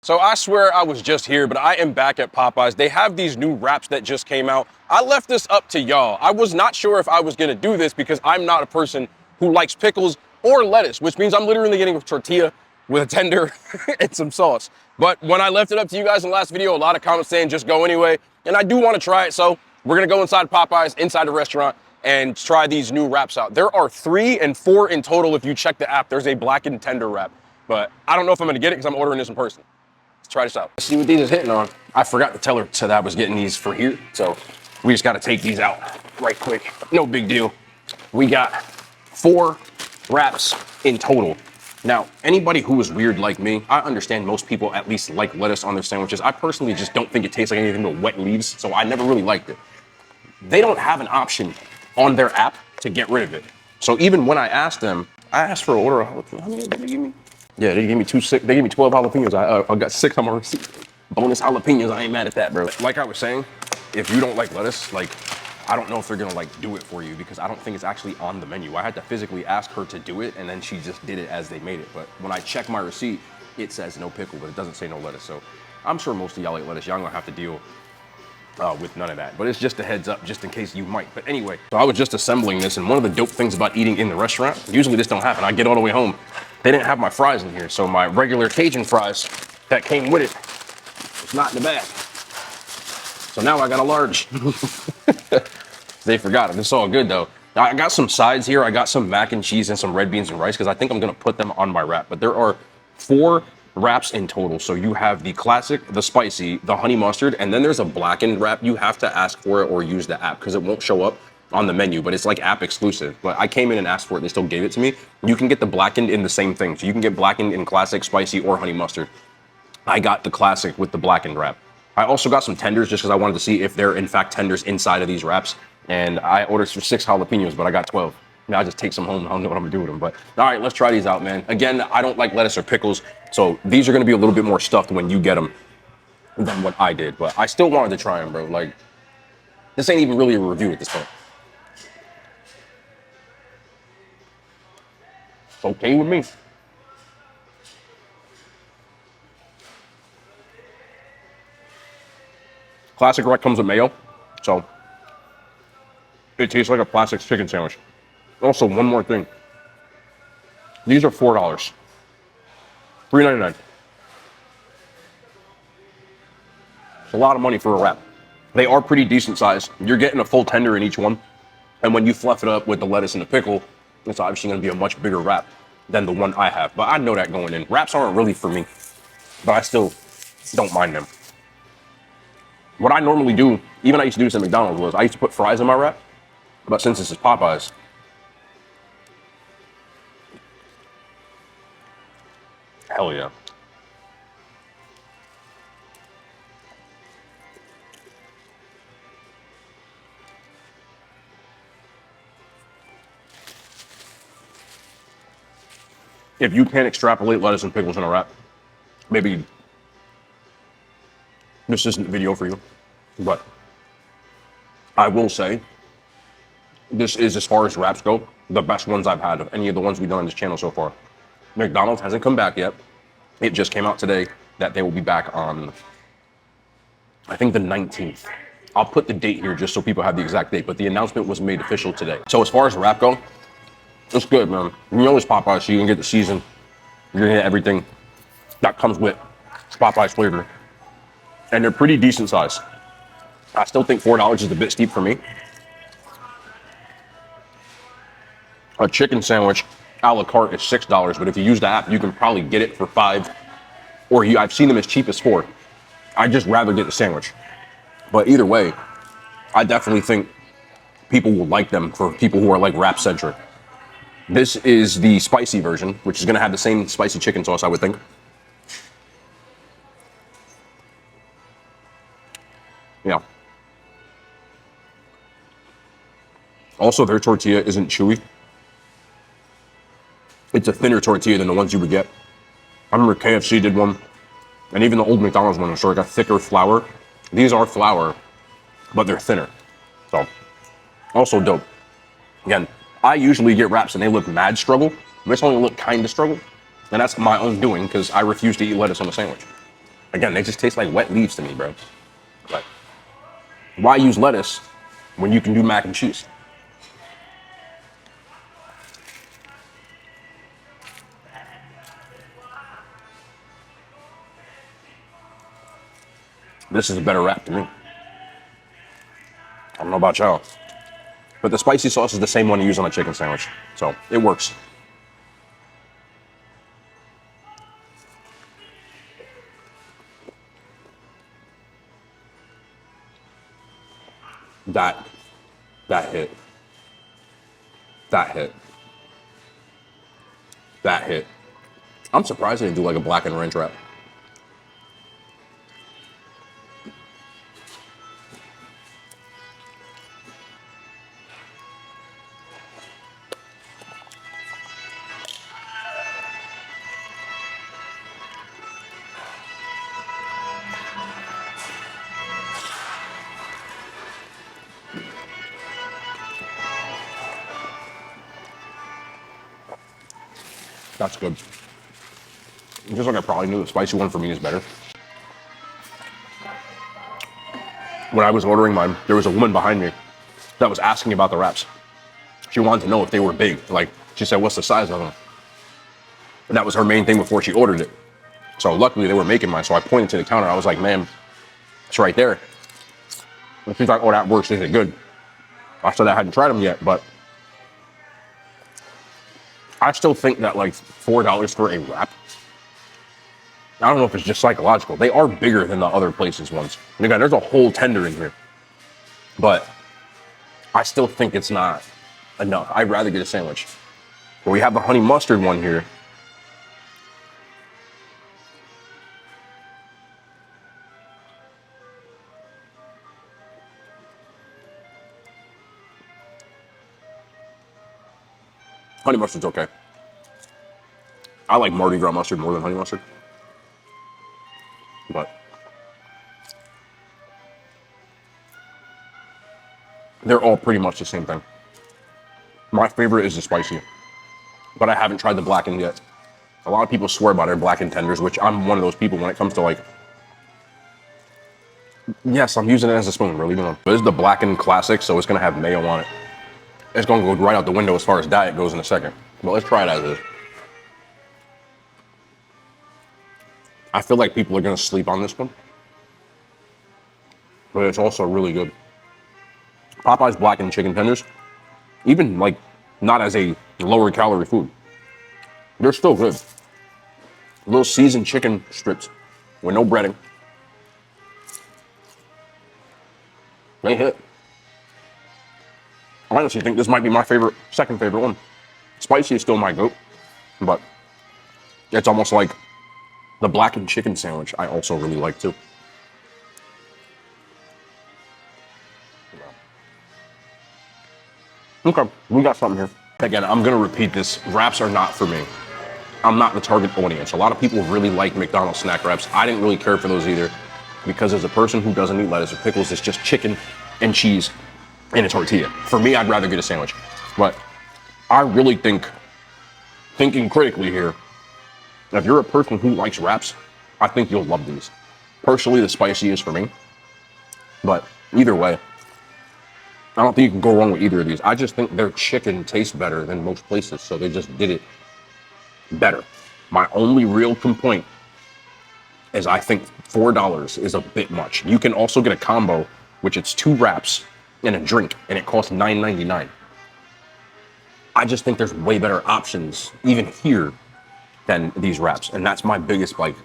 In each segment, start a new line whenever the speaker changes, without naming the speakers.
So I swear I was just here, but I am back at Popeyes. They have these new wraps that just came out. I left this up to y'all. I was not sure if I was gonna do this because I'm not a person who likes pickles or lettuce, which means I'm literally getting a tortilla with a tender and some sauce. But when I left it up to you guys in the last video, a lot of comments saying just go anyway. And I do want to try it, so we're gonna go inside Popeyes, inside the restaurant, and try these new wraps out. There are 3 and 4 in total if you check the app. There's a blackened tender wrap, but I don't know if I'm gonna get it because I'm ordering this in person. Let's try this out. Let's see what these is hitting on. I forgot to tell her that I was getting these for here, so we just gotta take these out right quick. No big deal. We got 4 wraps in total. Now, anybody who is weird like me, I understand most people at least like lettuce on their sandwiches. I personally just don't think it tastes like anything but wet leaves, so I never really liked it. They don't have an option on their app to get rid of it. So even when I asked them, I asked for an order of, how many did they give me? Yeah, they gave me 12 jalapenos. I got 6 on my receipt. Bonus jalapenos, I ain't mad at that, bro. Like I was saying, if you don't like lettuce, like, I don't know if they're gonna like do it for you because I don't think it's actually on the menu. I had to physically ask her to do it and then she just did it as they made it. But when I check my receipt, it says no pickle, but it doesn't say no lettuce. So I'm sure most of y'all eat lettuce. Y'all gonna have to deal with none of that. But it's just a heads up just in case you might. But anyway, so I was just assembling this, and one of the dope things about eating in the restaurant, usually this don't happen. I get all the way home, they didn't have my fries in here. So my regular Cajun fries that came with it, it's not in the bag. So now I got a large. They forgot it. It's all good though. I got some sides here. I got some mac and cheese and some red beans and rice because I think I'm gonna put them on my wrap. But there are 4 wraps in total. So you have the classic, the spicy, the honey mustard, and then there's a blackened wrap. You have to ask for it or use the app because it won't show up on the menu, but it's like app exclusive. But I came in and asked for it. They still gave it to me. You can get the blackened in the same thing. So you can get blackened in classic, spicy, or honey mustard. I got the classic with the blackened wrap. I also got some tenders just because I wanted to see if they're in fact tenders inside of these wraps. And I ordered for 6 jalapenos, but I got 12. Now I just take some home. I don't know what I'm gonna do with them, but all right, let's try these out, man. Again, I don't like lettuce or pickles, so these are gonna be a little bit more stuffed when you get them than what I did, but I still wanted to try them, bro. Like, this ain't even really a review at this point. It's okay with me. Classic wrap comes with mayo, so it tastes like a classic chicken sandwich. Also, one more thing. These are $4. $3.99. It's a lot of money for a wrap. They are pretty decent size. You're getting a full tender in each one. And when you fluff it up with the lettuce and the pickle, it's obviously gonna be a much bigger wrap than the one I have. But I know that going in. Wraps aren't really for me, but I still don't mind them. What I normally do, even I used to do this at McDonald's, was I used to put fries in my wrap. But since this is Popeyes, hell yeah. If you can't extrapolate lettuce and pickles in a wrap, maybe this isn't the video for you. But I will say, this is, as far as wraps go, the best ones I've had of any of the ones we've done on this channel so far. McDonald's hasn't come back yet. It just came out today that they will be back on, I think, the 19th. I'll put the date here just so people have the exact date, but the announcement was made official today. So as far as wrap go, it's good, man. You know it's Popeye, so you can get the season. You're gonna get everything that comes with Popeye's flavor. And they're pretty decent size. I still think $4 is a bit steep for me. A chicken sandwich a la carte is $6, but if you use the app, you can probably get it for $5, or I've seen them as cheap as $4. I'd just rather get the sandwich. But either way, I definitely think people will like them for people who are like wrap centric. This is the spicy version, which is gonna have the same spicy chicken sauce, I would think. Yeah. Also, their tortilla isn't chewy. It's a thinner tortilla than the ones you would get. I remember KFC did one, and even the old McDonald's one, so like a thicker flour. These are flour, but they're thinner. So, also dope. Again, I usually get wraps and they look mad struggle. This only look kind of struggle, and that's my own doing because I refuse to eat lettuce on a sandwich. Again, they just taste like wet leaves to me, bro. Like, why use lettuce when you can do mac and cheese? This is a better wrap to me. I don't know about y'all, but the spicy sauce is the same one you use on a chicken sandwich, so it works. That hit. That hit. That hit. I'm surprised they didn't do like a blackened ranch wrap. That's good. Just like I probably knew, the spicy one for me is better. When I was ordering mine, there was a woman behind me that was asking about the wraps. She wanted to know if they were big. Like, she said, what's the size of them? And that was her main thing before she ordered it. So luckily they were making mine. So I pointed to the counter. I was like, ma'am, it's right there. And she's like, oh, that works. Is it good? I said I hadn't tried them yet, but I still think that like $4 for a wrap, I don't know if it's just psychological. They are bigger than the other places ones. And again, there's a whole tender in here, but I still think it's not enough. I'd rather get a sandwich. But we have the honey mustard one here. Honey mustard's okay. I like Mardi Gras mustard more than honey mustard. But they're all pretty much the same thing. My favorite is the spicy, but I haven't tried the blackened yet. A lot of people swear by their blackened tenders, which I'm one of those people when it comes to like, yes, I'm using it as a spoon, we're leaving it alone. This is the blackened classic, so it's gonna have mayo on it. It's gonna go right out the window as far as diet goes in a second. But let's try it as is. I feel like people are gonna sleep on this one, but it's also really good. Popeye's blackened chicken tenders, even like not as a lower calorie food, they're still good. Little seasoned chicken strips with no breading. They hit. I honestly think this might be my second favorite one. Spicy is still my goat, but it's almost like the blackened chicken sandwich I also really like too. Okay, we got something here. Again, I'm gonna repeat this. Wraps are not for me. I'm not the target audience. A lot of people really like McDonald's snack wraps. I didn't really care for those either, because as a person who doesn't eat lettuce or pickles, it's just chicken and cheese and a tortilla. For me, I'd rather get a sandwich. But I really think, thinking critically here, if you're a person who likes wraps, I think you'll love these. Personally, the spicy is for me. But either way, I don't think you can go wrong with either of these. I just think their chicken tastes better than most places, so they just did it better. My only real complaint is I think $4 is a bit much. You can also get a combo, which it's 2 wraps and a drink, and it costs $9.99. I just think there's way better options, even here, than these wraps, and that's my biggest, like,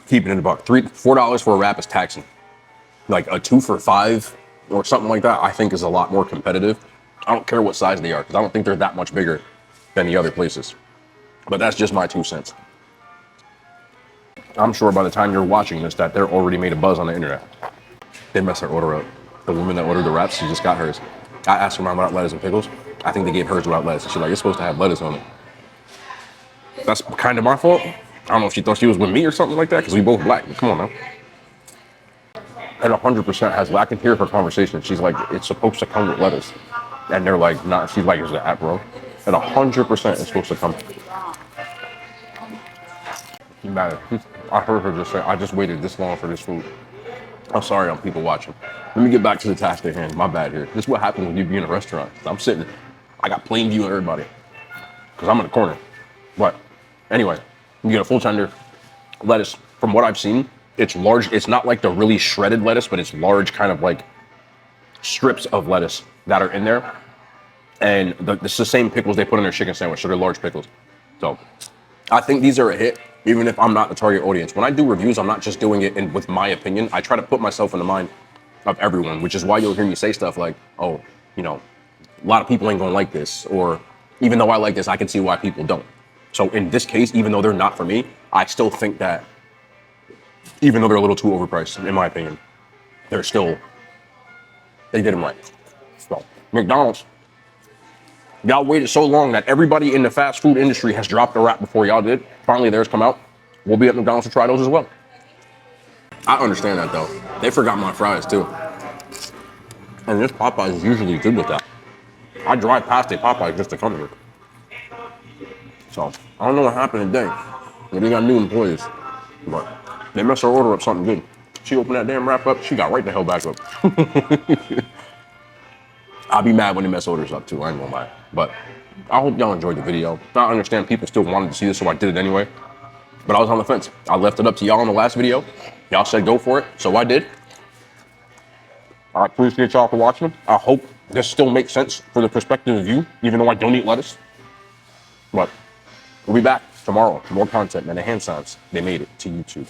keeping it in the buck. $4 for a wrap is taxing. Like a 2 for $5 or something like that, I think is a lot more competitive. I don't care what size they are, because I don't think they're that much bigger than the other places. But that's just my 2 cents. I'm sure by the time you're watching this that they're already made a buzz on the internet. They messed their order up. The woman that ordered the wraps, she just got hers. I asked her mom about lettuce and pickles. I think they gave hers without lettuce. She's like, it's supposed to have lettuce on it. That's kind of my fault. I don't know if she thought she was with me or something like that, because we both black. Come on now. And 100% has I can hear her conversation. She's like, it's supposed to come with lettuce. And they're like, nah. She's like, is that, bro? And 100% it's supposed to come. Bad. I heard her just say, I just waited this long for this food. I'm sorry on people watching. Let me get back to the task at hand. My bad here. This is what happens when you be in a restaurant. I'm sitting, I got plain view of everybody because I'm in the corner. But anyway, you get a full tender lettuce. From what I've seen, it's large. It's not like the really shredded lettuce, but it's large kind of like strips of lettuce that are in there. And it's the same pickles they put in their chicken sandwich, so they're large pickles. So I think these are a hit, even if I'm not the target audience. When I do reviews, I'm not just doing it with my opinion. I try to put myself in the mind of everyone, which is why you'll hear me say stuff like, oh, you know, a lot of people ain't gonna like this, or even though I like this, I can see why people don't. So in this case, even though they're not for me, I still think that even though they're a little too overpriced, in my opinion, they did them right. So McDonald's, y'all waited so long that everybody in the fast food industry has dropped the wrap before y'all did. Finally, theirs come out. We'll be at McDonald's to try those as well. I understand that though. They forgot my fries too. And this Popeye is usually good with that. I drive past a Popeye just to come here. So I don't know what happened today. They got new employees, but they messed her order up something good. She opened that damn wrap up. She got right the hell back up. I'll be mad when they mess orders up too, I ain't gonna lie. But I hope y'all enjoyed the video. I understand people still wanted to see this, so I did it anyway. But I was on the fence. I left it up to y'all in the last video. Y'all said go for it, so I did. I appreciate y'all for watching. I hope this still makes sense for the perspective of you, even though I don't eat lettuce. But we'll be back tomorrow for more content and the hand signs. They made it to YouTube.